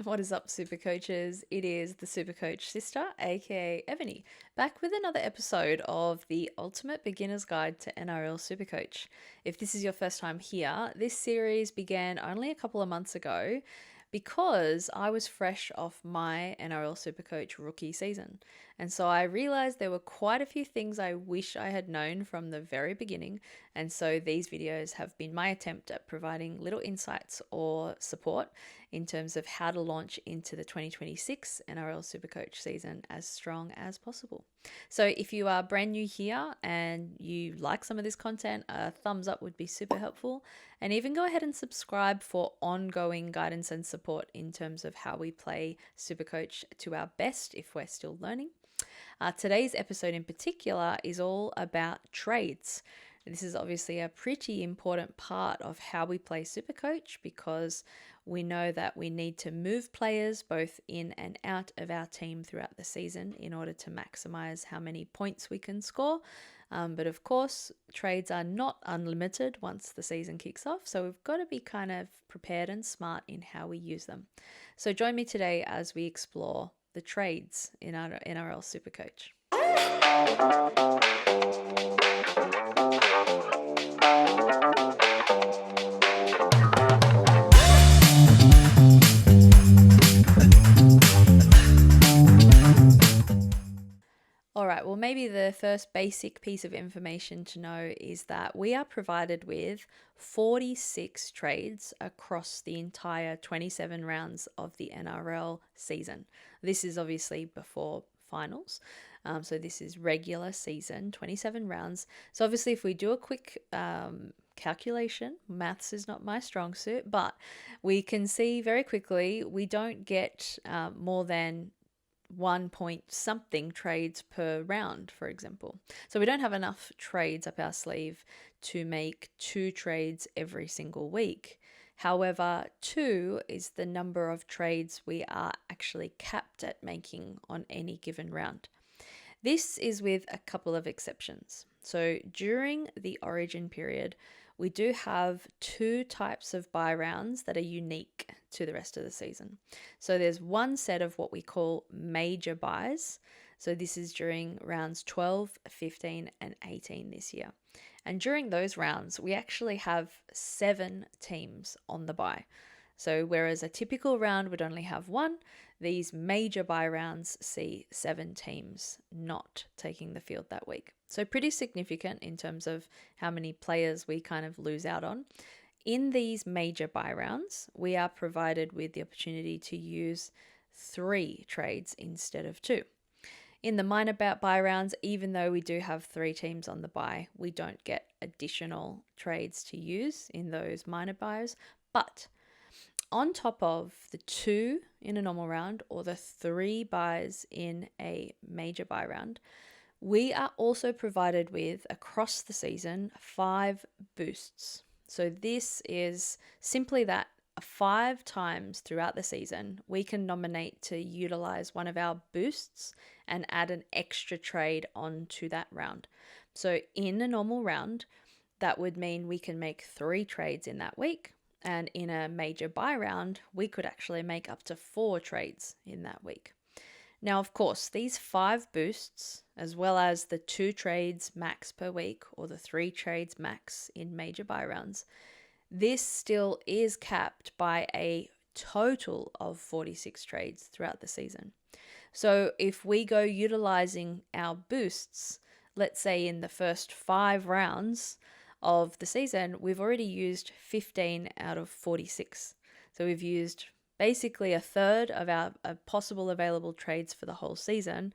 What is up, super coaches? It is the super coach sister, aka Ebony, back with another episode of the Ultimate Beginner's Guide to NRL SuperCoach. If this is your first time here, this series began only a couple of months ago because I was fresh off my NRL SuperCoach rookie season. And so I realized there were quite a few things I wish I had known from the very beginning. And so these videos have been my attempt at providing little insights or support in terms of how to launch into the 2026 NRL SuperCoach season as strong as possible. So if you are brand new here and you like some of this content, a thumbs up would be super helpful. And even go ahead and subscribe for ongoing guidance and support in terms of how we play SuperCoach to our best if we're still learning. Today's episode in particular is all about trades. This is obviously a pretty important part of how we play SuperCoach because we know that we need to move players both in and out of our team throughout the season in order to maximize how many points we can score. But of course, trades are not unlimited once the season kicks off, so we've got to be kind of prepared and smart in how we use them. So join me today as we explore the trades in our NRL SuperCoach. All right, well, maybe the first basic piece of information to know is that we are provided with 46 trades across the entire 27 rounds of the NRL season. This is obviously before finals. So this is regular season, 27 rounds. So obviously if we do a quick calculation, maths is not my strong suit, but we can see very quickly we don't get more than 1 point something trades per round, for example. So we don't have enough trades up our sleeve to make 2 trades every single week. However, 2 is the number of trades we are actually capped at making on any given round. This is with a couple of exceptions. So during the origin period, we do have 2 types of bye rounds that are unique to the rest of the season. So there's one set of what we call major byes. So this is during rounds 12, 15, and 18 this year. And during those rounds, we actually have 7 teams on the bye. So whereas a typical round would only have 1, these major bye rounds see 7 teams not taking the field that week. So pretty significant in terms of how many players we kind of lose out on. In these major bye rounds, we are provided with the opportunity to use 3 trades instead of 2. In the minor bye rounds, even though we do have 3 teams on the bye, we don't get additional trades to use in those minor byes. But on top of the 2 in a normal round or the 3 byes in a major bye round, we are also provided with, across the season, 5 boosts. So this is simply that 5 times throughout the season, we can nominate to utilize one of our boosts and add an extra trade onto that round. So in a normal round, that would mean we can make 3 trades in that week. And in a major bye round, we could actually make up to 4 trades in that week. Now, of course, these 5 boosts, as well as the 2 trades max per week or the 3 trades max in major bye rounds, this still is capped by a total of 46 trades throughout the season. So if we go utilizing our boosts, let's say in the first 5 rounds of the season, we've already used 15 out of 46. So we've used basically a third of our possible available trades for the whole season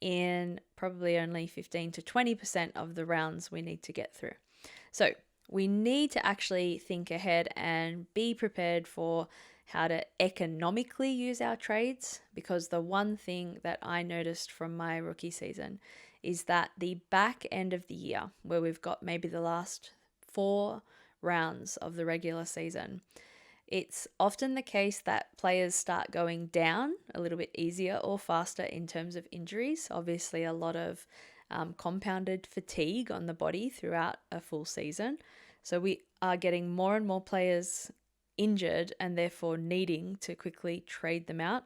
in probably only 15 to 20% of the rounds we need to get through. So we need to actually think ahead and be prepared for how to economically use our trades, because the one thing that I noticed from my rookie season is that the back end of the year, where we've got maybe the last 4 rounds of the regular season, it's often the case that players start going down a little bit easier or faster in terms of injuries. Obviously, a lot of compounded fatigue on the body throughout a full season. So we are getting more and more players injured and therefore needing to quickly trade them out.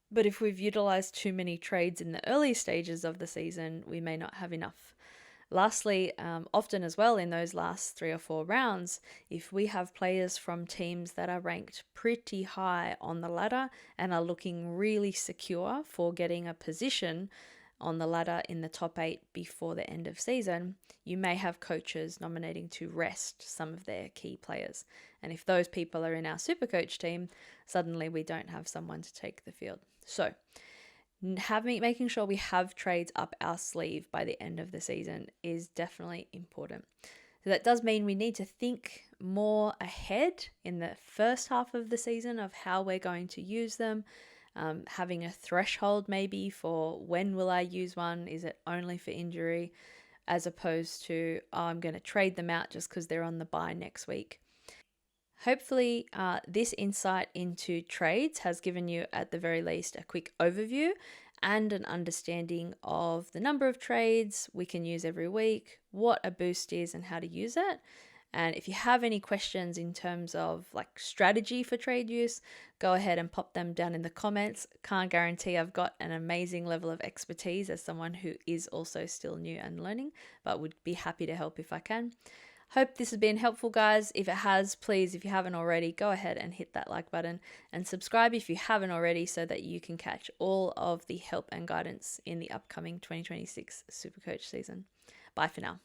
But if we've utilized too many trades in the early stages of the season, we may not have enough. Lastly, often as well in those last 3 or 4 rounds, if we have players from teams that are ranked pretty high on the ladder and are looking really secure for getting a position on the ladder in the top 8 before the end of season, you may have coaches nominating to rest some of their key players. And if those people are in our SuperCoach team, suddenly we don't have someone to take the field. So making sure we have trades up our sleeve by the end of the season is definitely important. So that does mean we need to think more ahead in the first half of the season of how we're going to use them. Having a threshold maybe for when will I use one? Is it only for injury? As opposed to, oh, I'm going to trade them out just because they're on the bye next week. Hopefully, this insight into trades has given you, at the very least, a quick overview and an understanding of the number of trades we can use every week, what a boost is and how to use it. And if you have any questions in terms of like strategy for trade use, go ahead and pop them down in the comments. Can't guarantee I've got an amazing level of expertise as someone who is also still new and learning, but would be happy to help if I can. Hope this has been helpful, guys. If it has, please, if you haven't already, go ahead and hit that like button and subscribe if you haven't already so that you can catch all of the help and guidance in the upcoming 2026 SuperCoach season. Bye for now.